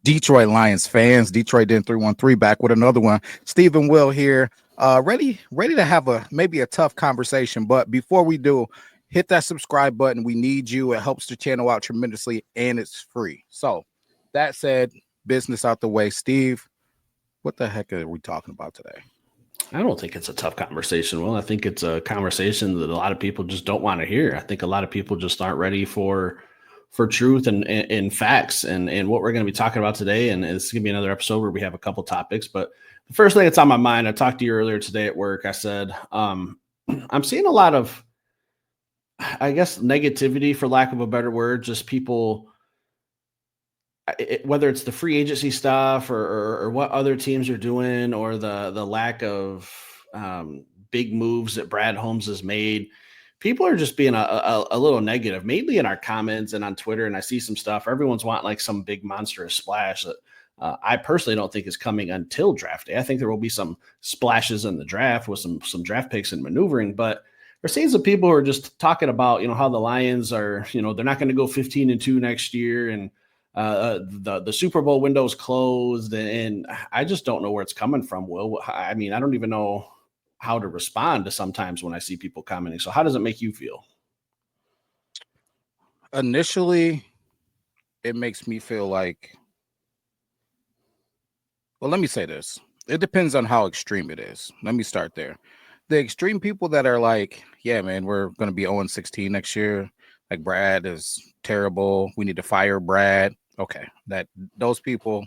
Detroit Lions fans, Detroit Den 313 back with another one. Stephen Will here, ready to have maybe a tough conversation. But before we do, hit that subscribe button. We need you. It helps the channel out tremendously, and it's free. So that said, business out the way. Steve, what the heck are we talking about today? I don't think it's a tough conversation. Well, I think it's a conversation that a lot of people just don't want to hear. I think a lot of people just aren't ready for truth and facts and what we're going to be talking about today. And it's going to be another episode where we have a couple topics. But the first thing that's on my mind, I talked to you earlier today at work. I said, I'm seeing a lot of, I guess, negativity, for lack of a better word, just people, whether it's the free agency stuff or what other teams are doing, or the lack of big moves that Brad Holmes has made. People are just being a little negative, mainly in our comments and on Twitter. And I see some stuff. Everyone's wanting like some big monstrous splash that I personally don't think is coming until draft day. I think there will be some splashes in the draft with some draft picks and maneuvering, but we're seeing some people who are just talking about, how the Lions are, they're not going to go 15-2 next year. And the Super Bowl window is closed. And I just don't know where it's coming from, Will. I mean, I don't even know how to respond to sometimes when I see people commenting. So how does it make you feel? Initially, it makes me feel like, well, let me say this. It depends on how extreme it is. Let me start there. The extreme people that are like, yeah, man, we're going to be 0-16 next year. Like, Brad is terrible. We need to fire Brad. Okay. Those people,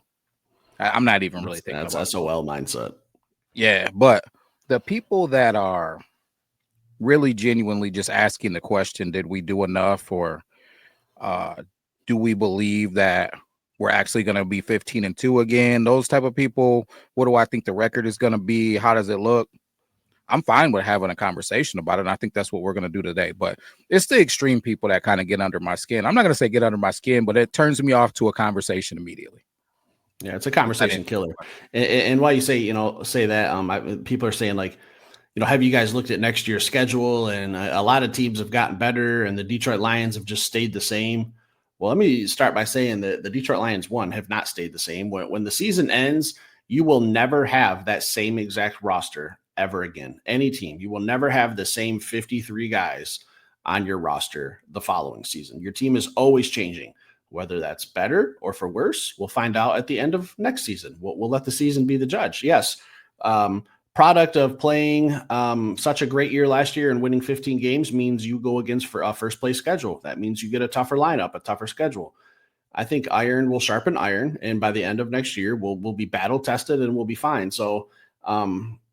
I'm not even really thinking about that's a well mindset. Yeah. But the people that are really genuinely just asking the question, did we do enough? Or do we believe that we're actually going to be 15-2 again? Those type of people. What do I think the record is going to be? How does it look? I'm fine with having a conversation about it. And I think that's what we're going to do today. But it's the extreme people that kind of get under my skin. I'm not going to say get under my skin, but it turns me off to a conversation immediately. Yeah, it's a conversation killer. And while you say that, people are saying like, have you guys looked at next year's schedule? And a lot of teams have gotten better, and the Detroit Lions have just stayed the same. Well, let me start by saying that the Detroit Lions, have not stayed the same. When the season ends, you will never have that same exact roster ever again. Any team, you will never have the same 53 guys on your roster the following season. Your team is always changing. Whether that's better or for worse, we'll find out at the end of next season. We'll let the season be the judge. Yes, product of playing such a great year last year and winning 15 games means you go against for a first place schedule. That means you get a tougher lineup, a tougher schedule. I think iron will sharpen iron, and by the end of next year, we'll be battle tested and we'll be fine. So,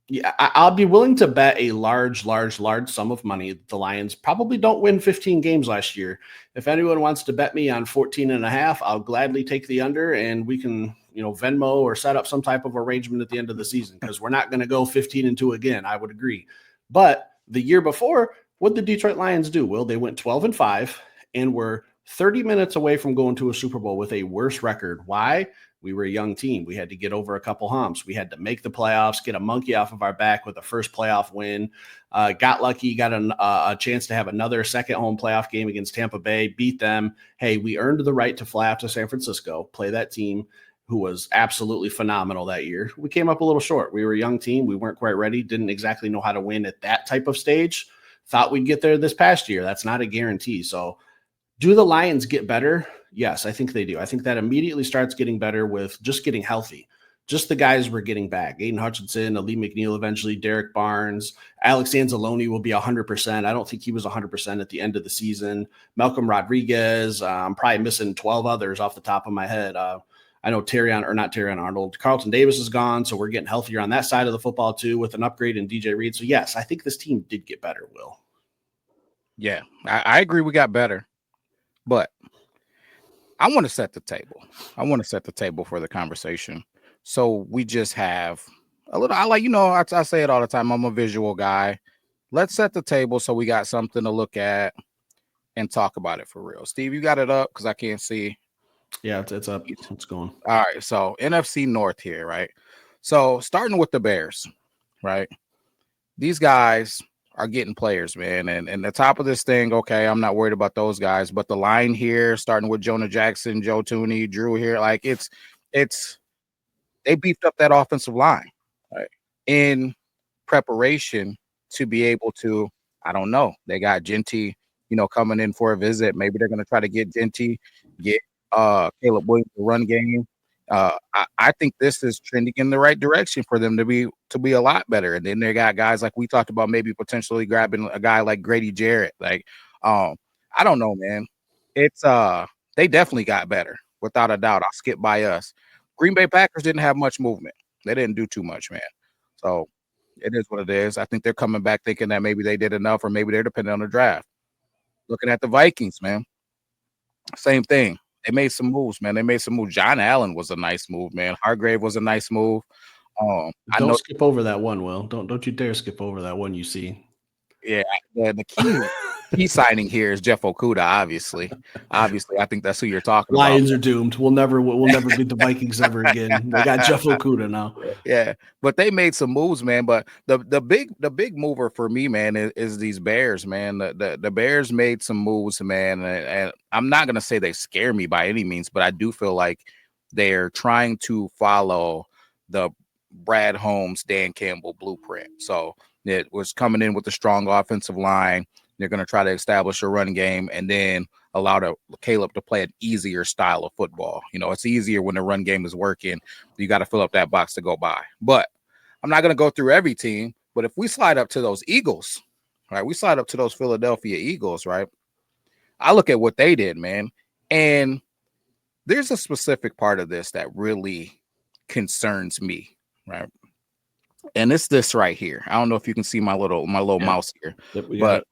yeah, I'll be willing to bet a large sum of money that the Lions probably don't win 15 games last year. If anyone wants to bet me on 14.5, I'll gladly take the under, and we can, Venmo or set up some type of arrangement at the end of the season, because we're not going to go 15-2 again. I would agree. But the year before, what did the Detroit Lions do? Well, they went 12-5 and were 30 minutes away from going to a Super Bowl with a worse record. Why? We were a young team. We had to get over a couple humps. We had to make the playoffs, get a monkey off of our back with a first playoff win. Got lucky, got a chance to have another second home playoff game against Tampa Bay, beat them. Hey, we earned the right to fly out to San Francisco, play that team who was absolutely phenomenal that year. We came up a little short. We were a young team. We weren't quite ready, didn't exactly know how to win at that type of stage. Thought we'd get there this past year. That's not a guarantee. So do the Lions get better? Yes, I think they do. I think that immediately starts getting better with just getting healthy. Just the guys we're getting back. Aiden Hutchinson, Ali McNeil eventually, Derek Barnes, Alex Anzalone will be 100%. I don't think he was 100% at the end of the season. Malcolm Rodriguez, I'm probably missing 12 others off the top of my head. I know not Terrion Arnold. Carlton Davis is gone, so we're getting healthier on that side of the football too with an upgrade in DJ Reed. So yes, I think this team did get better, Will. Yeah, I agree we got better. But I want to set the table. I want to set the table for the conversation. So we just have a little, I say it all the time. I'm a visual guy. Let's set the table so we got something to look at and talk about it for real. Steve, you got it up? Because I can't see. Yeah, it's up. It's going. All right. So NFC North here, right? So starting with the Bears, right? These guys are getting players, man. And the top of this thing, okay, I'm not worried about those guys. But the line here, starting with Jonah Jackson, Joe Tooney, Drew here, like it's they beefed up that offensive line, right, in preparation to be able to, I don't know, they got Genty, coming in for a visit. Maybe they're gonna try to get Genty, get Caleb Williams the run game. I think this is trending in the right direction for them to be a lot better. And then they got guys like we talked about, maybe potentially grabbing a guy like Grady Jarrett. Like, I don't know, man. It's they definitely got better without a doubt. I'll skip by us. Green Bay Packers didn't have much movement. They didn't do too much, man. So it is what it is. I think they're coming back thinking that maybe they did enough, or maybe they're dependent on the draft. Looking at the Vikings, man, same thing. They made some moves, man. They made some moves. John Allen was a nice move, man. Hargrave was a nice move. I Don't know, skip over that one, Will. Don't you dare skip over that one you see. yeah. The key signing here is Jeff Okuda. Obviously, I think that's who you're talking about. Lions are doomed. We'll never beat the Vikings ever again. They got Jeff Okuda now. Yeah, but they made some moves, man. But the big mover for me, man, is these Bears, man. The Bears made some moves, man, and I'm not gonna say they scare me by any means, but I do feel like they're trying to follow the Brad Holmes, Dan Campbell blueprint. So it was coming in with a strong offensive line. They're going to try to establish a run game and then allow Caleb to play an easier style of football. It's easier when the run game is working. You got to fill up that box to go by. But I'm not going to go through every team. But if we slide up to those Eagles, right, we slide up to those Philadelphia Eagles, right, I look at what they did, man. And there's a specific part of this that really concerns me, right? And it's this right here. I don't know if you can see my little mouse here, but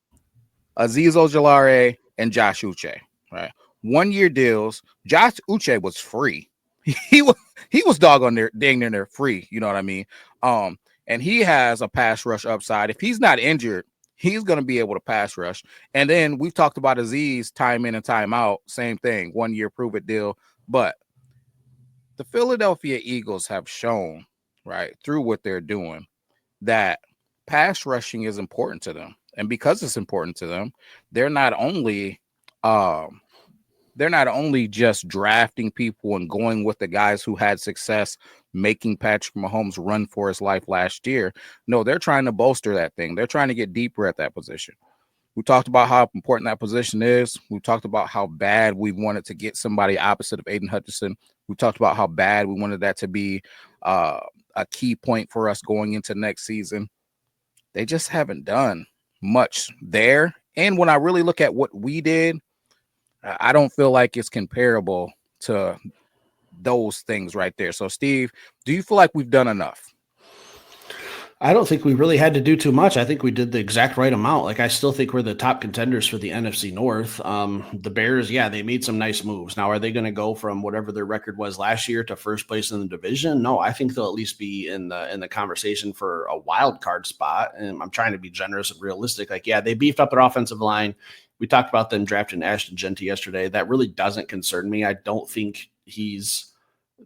Azeez Ojulari and Josh Uche, right? 1-year deals. Josh Uche was free. He was doggone there, dang near free. You know what I mean? And he has a pass rush upside. If he's not injured, he's going to be able to pass rush. And then we've talked about Azeez time in and time out. Same thing, 1-year prove it deal. But the Philadelphia Eagles have shown, right, through what they're doing, that pass rushing is important to them. And because it's important to them, they're not only just drafting people and going with the guys who had success making Patrick Mahomes run for his life last year. No, they're trying to bolster that thing. They're trying to get deeper at that position. We talked about how important that position is. We talked about how bad we wanted to get somebody opposite of Aiden Hutchinson. We talked about how bad we wanted that to be a key point for us going into next season. They just haven't done much there. And when I really look at what we did, I don't feel like it's comparable to those things right there. So, Steve, do you feel like we've done enough? I don't think we really had to do too much. I think we did the exact right amount. Like, I still think we're the top contenders for the NFC North. The Bears, yeah, they made some nice moves. Now, are they going to go from whatever their record was last year to first place in the division? No, I think they'll at least be in the conversation for a wild card spot. And I'm trying to be generous and realistic. Like, yeah, they beefed up their offensive line. We talked about them drafting Ashton Genty yesterday. That really doesn't concern me. I don't think he's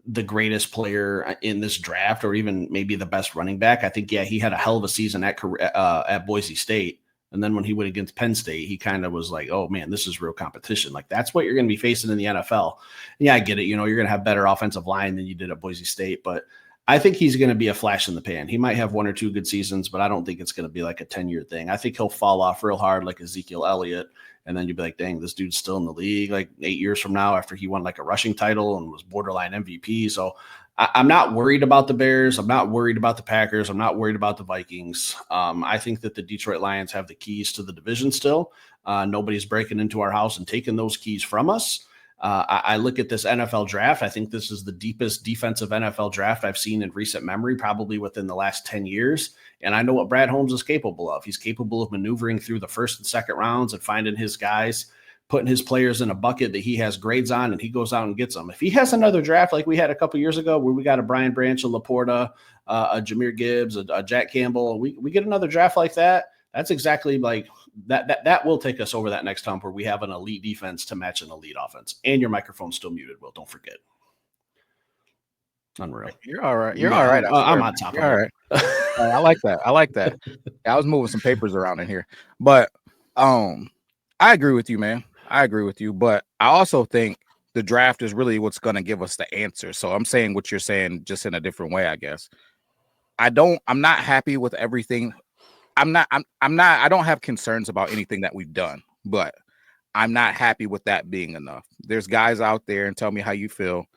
the greatest player in this draft, or even maybe the best running back. I think, yeah, he had a hell of a season at Boise State. And then when he went against Penn State, he kind of was like, oh man, this is real competition. Like, that's what you're going to be facing in the NFL. Yeah, I get it. You're going to have better offensive line than you did at Boise State, but I think he's going to be a flash in the pan. He might have 1 or 2 good seasons, but I don't think it's going to be like a 10-year thing. I think he'll fall off real hard like Ezekiel Elliott. And then you'd be like, dang, this dude's still in the league like 8 years from now after he won like a rushing title and was borderline MVP. So I'm not worried about the Bears. I'm not worried about the Packers. I'm not worried about the Vikings. I think that the Detroit Lions have the keys to the division still. Nobody's breaking into our house and taking those keys from us. I look at this NFL draft. I think this is the deepest defensive NFL draft I've seen in recent memory, probably within the last 10 years. And I know what Brad Holmes is capable of. He's capable of maneuvering through the first and second rounds and finding his guys, putting his players in a bucket that he has grades on, and he goes out and gets them. If he has another draft like we had a couple years ago where we got a Brian Branch, a Laporta, a Jahmyr Gibbs, a Jack Campbell, we get another draft like that, that's exactly like that will take us over that next hump where we have an elite defense to match an elite offense. And your microphone's still muted, Will. Don't forget. Unreal. You're all right. You're all right. I'm on top of it. All right. I like that. I was moving some papers around in here, but I agree with you, man. I agree with you, but I also think the draft is really what's going to give us the answer. So I'm saying what you're saying just in a different way, I guess. I'm not happy with everything. I don't have concerns about anything that we've done, but I'm not happy with that being enough. There's guys out there, and tell me how you feel.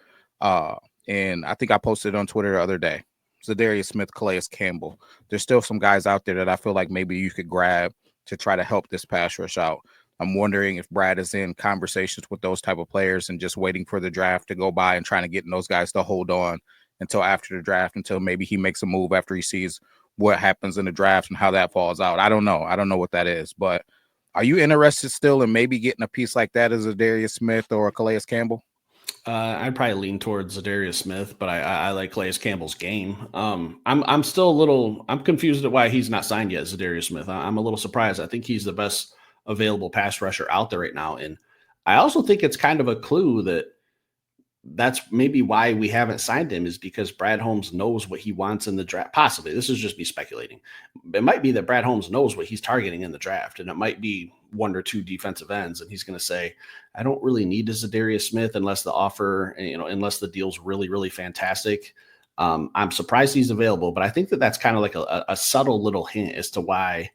And I think I posted on Twitter the other day. Zadarius Smith, Calais Campbell. There's still some guys out there that I feel like maybe you could grab to try to help this pass rush out. I'm wondering if Brad is in conversations with those type of players and just waiting for the draft to go by and trying to get those guys to hold on until after the draft, until maybe he makes a move after he sees what happens in the draft and how that falls out. I don't know. I don't know what that is, but are you interested still in maybe getting a piece like that as a Darius Smith or a Calais Campbell? I'd probably lean towards Zadarius Smith, but I like Calais Campbell's game. I'm still I'm confused at why he's not signed yet, Zadarius Smith. I'm a little surprised. I think he's the best available pass rusher out there right now. And I also think it's kind of a clue that that's maybe why we haven't signed him, is because Brad Holmes knows what he wants in the draft. Possibly. This is just me speculating. It might be that Brad Holmes knows what he's targeting in the draft, and it might be one or two defensive ends. And he's going to say, I don't really need a Zadarius Smith unless the offer, unless the deal's really, really fantastic. I'm surprised he's available, but I think that's kind of like a subtle little hint as to why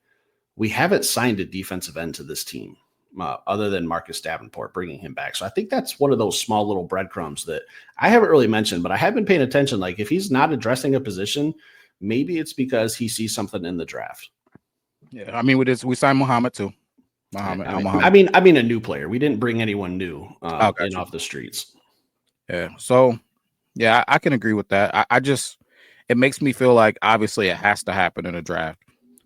we haven't signed a defensive end to this team. Other than Marcus Davenport, bringing him back. So I think that's one of those small little breadcrumbs that I haven't really mentioned, but I have been paying attention. Like if he's not addressing a position, maybe it's because he sees something in the draft. Yeah, I mean, we signed Muhammad too. I mean a new player. We didn't bring anyone new off the streets. Yeah. So yeah, I can agree with that. I just, it makes me feel like obviously it has to happen in a draft,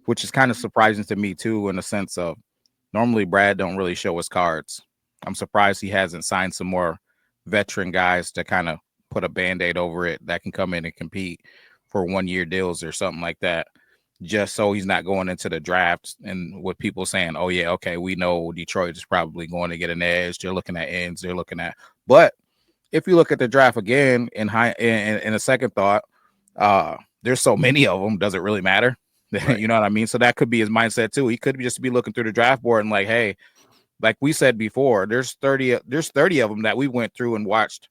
which is kind of surprising to me too, in the sense of, normally, Brad don't really show his cards. I'm surprised he hasn't signed some more veteran guys to kind of put a Band-Aid over it that can come in and compete for 1-year deals or something like that, just so he's not going into the draft and with people saying, oh, yeah, okay, we know Detroit is probably going to get an edge. They're looking at ends. They're looking at – but if you look at the draft again in a second thought, there's so many of them, does it really matter? Right. You know what I mean? So that could be his mindset too. He could just be looking through the draft board and like, hey, like we said before, there's 30 of them that we went through and watched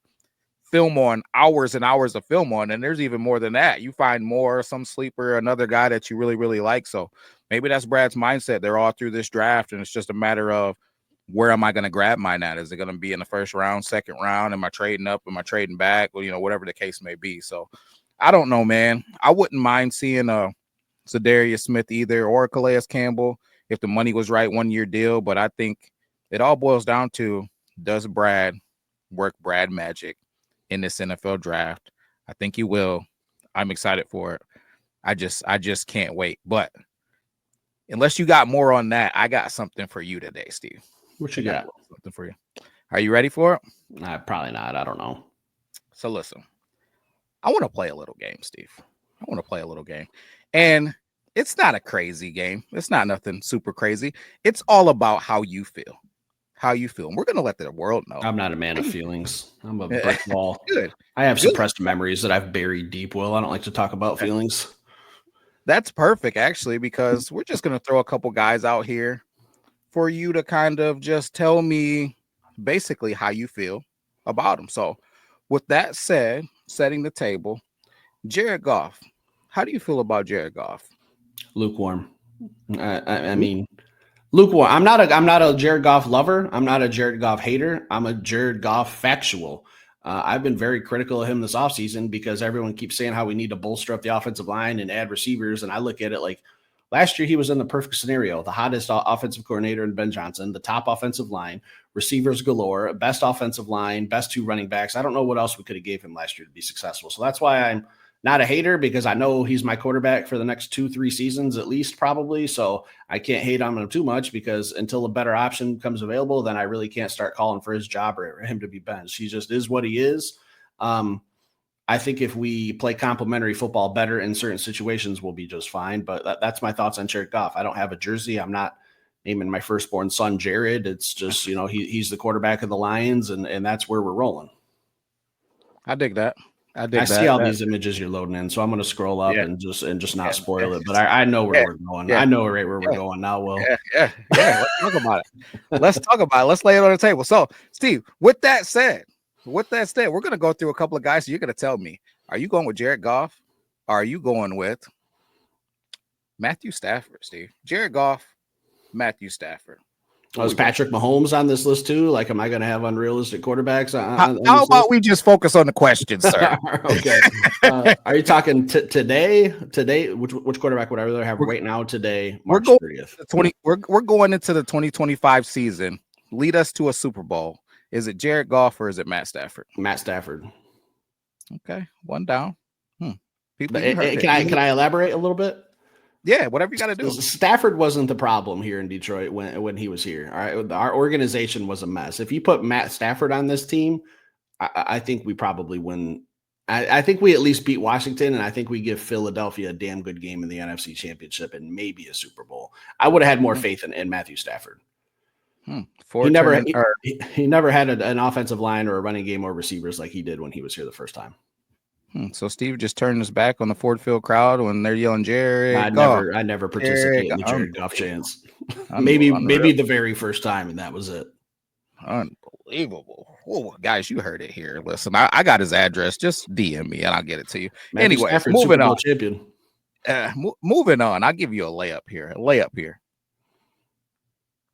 film on, hours and hours of film on, and there's even more than that. You find more, some sleeper, another guy that you really, really like. So maybe that's Brad's mindset. They're all through this draft, and it's just a matter of, where am I going to grab mine at? Is it going to be in the first round, second round? Am I trading up? Am I trading back? Well, whatever the case may be. So I don't know, man. I wouldn't mind seeing Zadarius Smith either, or Calais Campbell if the money was right, 1-year deal. But I think it all boils down to, does Brad work Brad magic in this NFL draft? I think he will. I'm excited for it. I just can't wait. But unless you got more on that, I got something for you today, Steve. What you got? Something for you. Are you ready for it? Probably not. I don't know. So listen, I want to play a little game, Steve. I want to play a little game. And it's not a crazy game. It's not nothing super crazy. It's all about how you feel. How you feel. And we're going to let the world know. I'm not a man of feelings. I'm a brick wall. Good. I have suppressed memories that I've buried deep, Will. I don't like to talk about feelings. That's perfect, actually, because we're just going to throw a couple guys out here for you to kind of just tell me basically how you feel about them. So with that said, setting the table, Jared Goff. How do you feel about Jared Goff? Lukewarm. I mean, lukewarm. I'm not a Jared Goff lover. I'm not a Jared Goff hater. I'm a Jared Goff factual. I've been very critical of him this offseason because everyone keeps saying how we need to bolster up the offensive line and add receivers. And I look at it like last year he was in the perfect scenario, the hottest offensive coordinator in Ben Johnson, the top offensive line, receivers galore, best offensive line, best 2 running backs. I don't know what else we could have gave him last year to be successful. So that's why I'm not a hater, because I know he's my quarterback for the next 2-3 seasons at least, probably. So I can't hate on him too much, because until a better option comes available, then I really can't start calling for his job or him to be benched. He just is what he is. I think if we play complementary football better in certain situations, we'll be just fine. But that's my thoughts on Jared Goff. I don't have a jersey. I'm not naming my firstborn son Jared. It's just, he's the quarterback of the Lions, and that's where we're rolling. I dig that. I see all these images you're loading in, so I'm going to scroll up and just not spoil it. But I know where we're going. I know where we're going now. Will. Yeah. Let's talk about it. Let's talk about it. Let's lay it on the table. So, Steve, with that said, With that said, we're going to go through a couple of guys. So you're going to tell me, are you going with Jared Goff? Or are you going with Matthew Stafford, Steve? Jared Goff, Matthew Stafford. Was Patrick Mahomes on this list too? Like, am I going to have unrealistic quarterbacks on how about list? we just focus on the questions, sir? Okay. Are you talking today? Today, which quarterback would I rather have right now? Today, March 30th. We're going into the 2025 season. Lead us to a Super Bowl. Is it Jared Goff or is it Matt Stafford? Matt Stafford. Okay, one down. People, can I elaborate a little bit? Yeah, whatever you got to do. Stafford wasn't the problem here in Detroit when he was here. All right, our organization was a mess. If you put Matt Stafford on this team, I think we probably win. I think we at least beat Washington, and I think we give Philadelphia a damn good game in the NFC Championship and maybe a Super Bowl. I would have had more faith in Matthew Stafford. He never had an offensive line or a running game or receivers like he did when he was here the first time. So Steve just turned his back on the Ford Field crowd when they're yelling Jared Goff. I never participated in the Jared Goff chance. maybe the very first time, and that was it. Unbelievable. Oh, guys, you heard it here. Listen, I got his address. Just DM me and I'll get it to you. Anyway, moving on. Champion. Moving on. I'll give you a layup here.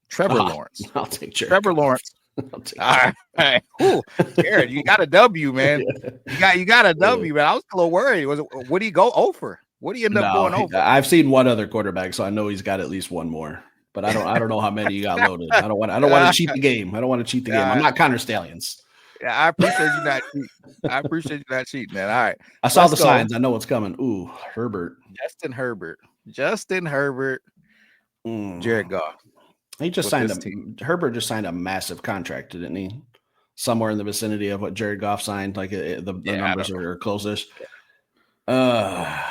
Trevor Lawrence. I'll take Trevor Lawrence. All right. Ooh, Jared, you got a W, man. You got a W, man. I was a little worried. Would he go over? What do you end up going over? I've seen one other quarterback, so I know he's got at least one more. But I don't know how many you got loaded. I don't want to cheat the game. I'm not Connor Stalions. Yeah, I appreciate you not cheating, man. All right. I saw the signs. I know what's coming. Ooh, Herbert. Justin Herbert. Jared Goff. He just Herbert just signed a massive contract, didn't he? Somewhere in the vicinity of what Jared Goff signed. Like the numbers are close-ish. That's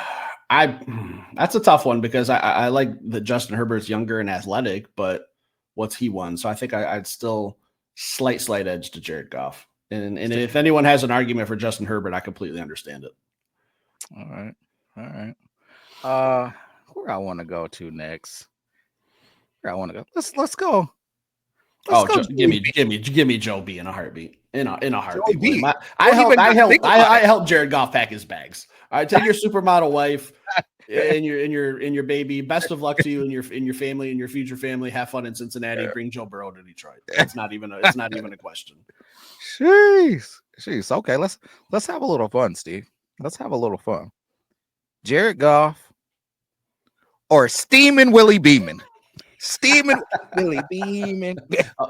a tough one because I like that Justin Herbert's younger and athletic, but what's he won? So I think I'd still slight edge to Jared Goff. And if anyone has an argument for Justin Herbert, I completely understand it. All right. Where I want to go to next? Let's go. Give me Joe B in a heartbeat. In a heartbeat. I helped Jared Goff pack his bags. All right, tell your supermodel wife and your baby. Best of luck to you and your family and your future family. Have fun in Cincinnati. Bring Joe Burrow to Detroit. It's not even a question. Jeez. Okay, let's have a little fun, Steve. Let's have a little fun. Jared Goff or Steamin' Willie Beeman. Willie Beeman.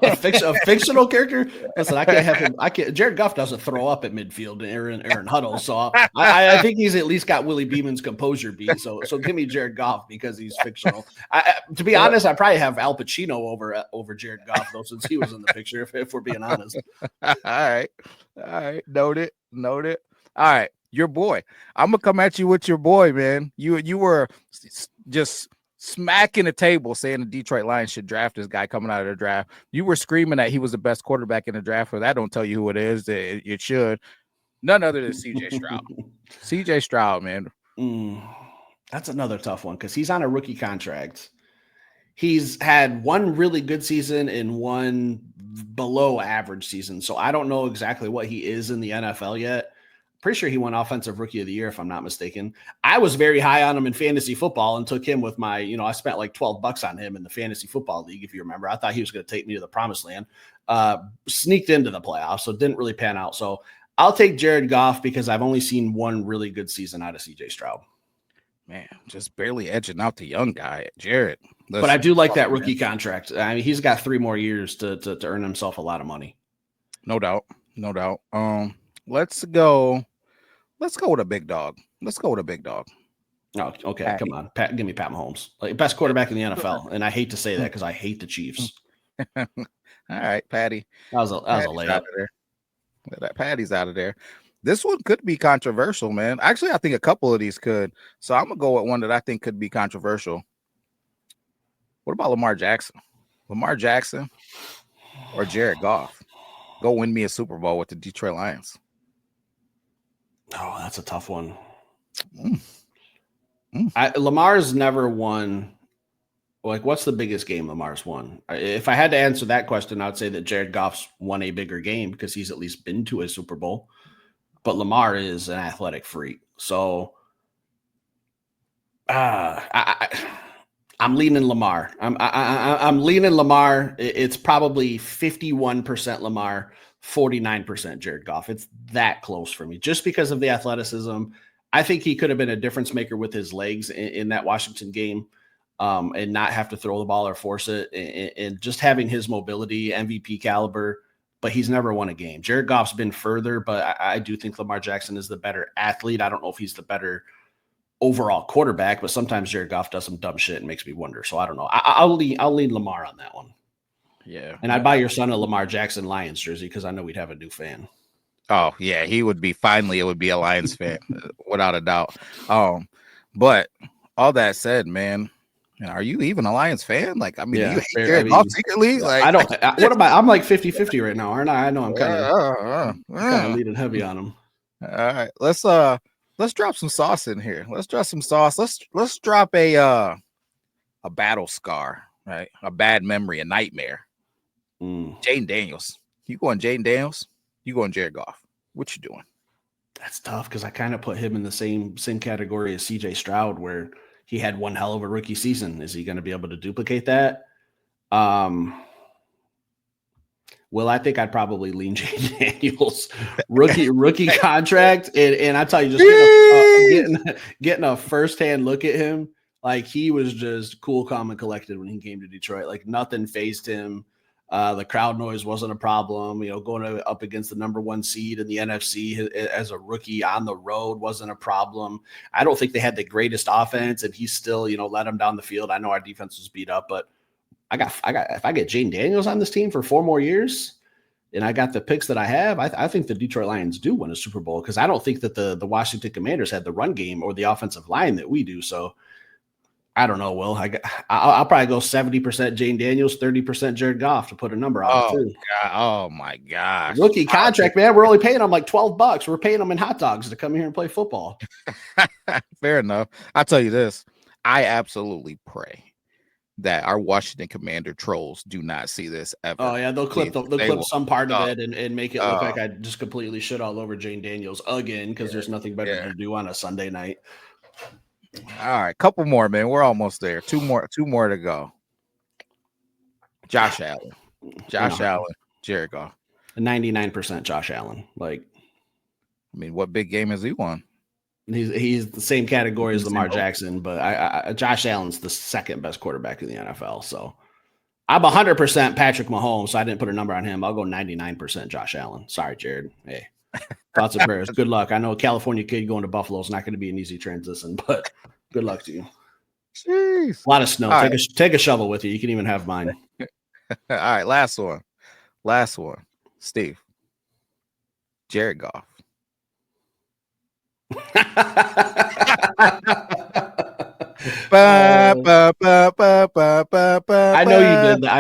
A fictional character. Listen, I can't have him. Jared Goff doesn't throw up at midfield and Aaron Huddle, so I think he's at least got Willie Beeman's composure beat. So give me Jared Goff because he's fictional. To be honest, I probably have Al Pacino over Jared Goff though, since he was in the picture. If we're being honest. All right. Noted. All right, your boy. I'm gonna come at you with your boy, man. You were just smacking the table saying the Detroit Lions should draft this guy coming out of the draft. You were screaming that he was the best quarterback in the draft. Well, that don't tell you who it is. It should. None other than CJ Stroud. CJ Stroud, man. That's another tough one because he's on a rookie contract. He's had one really good season and one below average season. So I don't know exactly what he is in the NFL yet. Pretty sure he won Offensive Rookie of the Year, if I'm not mistaken. I was very high on him in fantasy football and took him with my, I spent like $12 on him in the fantasy football league, if you remember. I thought he was going to take me to the promised land. Sneaked into the playoffs, so it didn't really pan out. So I'll take Jared Goff because I've only seen one really good season out of CJ Stroud. Man, just barely edging out the young guy, Jared. Listen, but I do like that rookie contract. I mean, he's got 3 more years to earn himself a lot of money. No doubt. Let's go with a big dog. Oh, okay. Patty. Come on. Give me Pat Mahomes. Like, best quarterback in the NFL. And I hate to say that because I hate the Chiefs. All right, Patty. That was a layup. Patty's out of there. This one could be controversial, man. Actually, I think a couple of these could. So I'm going to go with one that I think could be controversial. What about Lamar Jackson? Lamar Jackson or Jared Goff? Go win me a Super Bowl with the Detroit Lions. Oh, that's a tough one. Lamar's never won like, what's the biggest game Lamar's won? If I had to answer that question, I'd say that Jared Goff's won a bigger game because he's at least been to a Super Bowl. But Lamar is an athletic freak. So I'm leaning Lamar. I'm leaning Lamar. It's probably 51% Lamar, 49% Jared Goff. It's that close for me just because of the athleticism. I think he could have been a difference maker with his legs in that Washington game, and not have to throw the ball or force it, and just having his mobility, MVP caliber. But he's never won a game. Jared Goff's been further, but I do think Lamar Jackson is the better athlete. I don't know if he's the better overall quarterback, but sometimes Jared Goff does some dumb shit and makes me wonder. So I don't know. I'll lean Lamar on that one. Yeah. And I'd buy your son a Lamar Jackson Lions jersey because I know we'd have a new fan. Oh yeah, he would be. Finally, it would be a Lions fan without a doubt. But all that said, man, are you even a Lions fan? Like, I mean, do you hate Jared Goff secretly? Like, I don't. What am I? I'm like 50-50 right now, aren't I? I know I'm kind of leaning heavy on him. All right, let's drop some sauce in here. Let's drop some sauce. Let's drop a battle scar, right? A bad memory, a nightmare. Jaden Daniels. You going Jaden Daniels? You going Jared Goff? What you doing? That's tough because I kind of put him in the same category as CJ Stroud, where he had one hell of a rookie season. Is he going to be able to duplicate that? Well, I think I'd probably lean Jaden Daniels rookie contract, and I tell you, just getting a firsthand look at him, like he was just cool, calm, and collected when he came to Detroit. Like nothing fazed him. The crowd noise wasn't a problem. Going up against the number 1 seed in the NFC as a rookie on the road wasn't a problem. I don't think they had the greatest offense, and he still, let them down the field. I know our defense was beat up, but if I get Jaden Daniels on this team for 4 more years, and I got the picks that I have, I think the Detroit Lions do win a Super Bowl because I don't think that the Washington Commanders had the run game or the offensive line that we do. So I don't know, Will. I'll probably go 70% Jaden Daniels, 30% Jared Goff to put a number on it too. God. Oh my gosh. Rookie contract, man. We're only paying them like $12. We're paying them in hot dogs to come here and play football. Fair enough. I'll tell you this. I absolutely pray that our Washington Commander trolls do not see this ever. Oh yeah, they'll clip some part of it and make it look like I just completely shit all over Jaden Daniels again because there's nothing better to do on a Sunday night. All right, couple more, man. We're almost there. Two more to go. Josh Allen, Jared Goff. 99% Josh Allen. Like, I mean, what big game has he won? He's the same category as Lamar Jackson, but Josh Allen's the second best quarterback in the NFL. So I'm 100% Patrick Mahomes, so I didn't put a number on him. I'll go 99% Josh Allen. Sorry, Jared. Hey. Thoughts and prayers. Good luck. I know a California kid going to Buffalo is not going to be an easy transition, but good luck to you. Jeez. A lot of snow. Take a shovel with you. You can even have mine. All right, last one. Steve. Jared Goff. I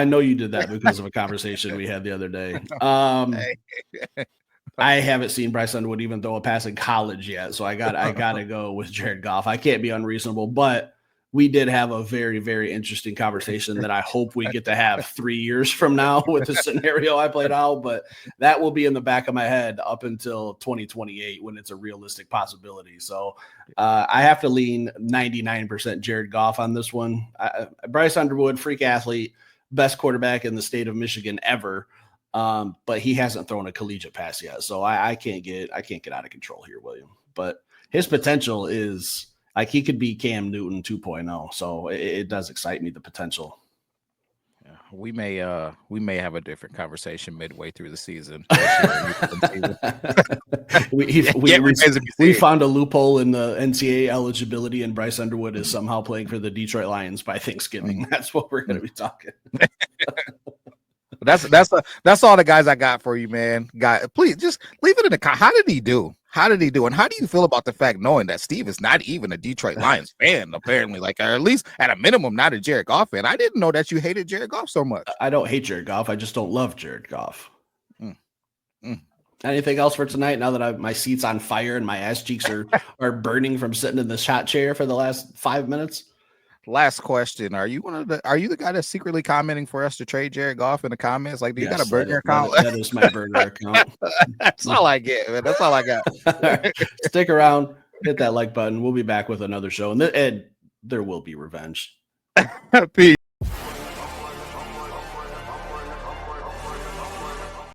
know you did that because of a conversation we had the other day. I haven't seen Bryce Underwood even throw a pass in college yet, so I gotta go with Jared Goff. I can't be unreasonable, but we did have a very, very interesting conversation that I hope we get to have 3 years from now with the scenario I played out. But that will be in the back of my head up until 2028 when it's a realistic possibility. So I have to lean 99% Jared Goff on this one. Bryce Underwood, freak athlete, best quarterback in the state of Michigan ever. But he hasn't thrown a collegiate pass yet. So I can't get out of control here, William. But his potential is like he could be Cam Newton 2.0. So it does excite me, the potential. Yeah, we may have a different conversation midway through the season. we found a loophole in the NCAA eligibility, and Bryce Underwood is somehow playing for the Detroit Lions by Thanksgiving. That's what we're going to be talking. That's all the guys I got for you, man. Please just leave it in the comment. How did he do? And how do you feel about the fact knowing that Steve is not even a Detroit Lions fan, apparently, like, or at least at a minimum, not a Jared Goff fan? I didn't know that you hated Jared Goff so much. I don't hate Jared Goff. I just don't love Jared Goff. Anything else for tonight? Now that my seat's on fire and my ass cheeks are burning from sitting in this hot chair for the last 5 minutes. Last question: Are you the guy that's secretly commenting for us to trade Jared Goff in the comments? Like, do you got a burger account? That is my burger account. That's all I get, man. That's all I got. Stick around, hit that like button. We'll be back with another show, and there will be revenge. Peace.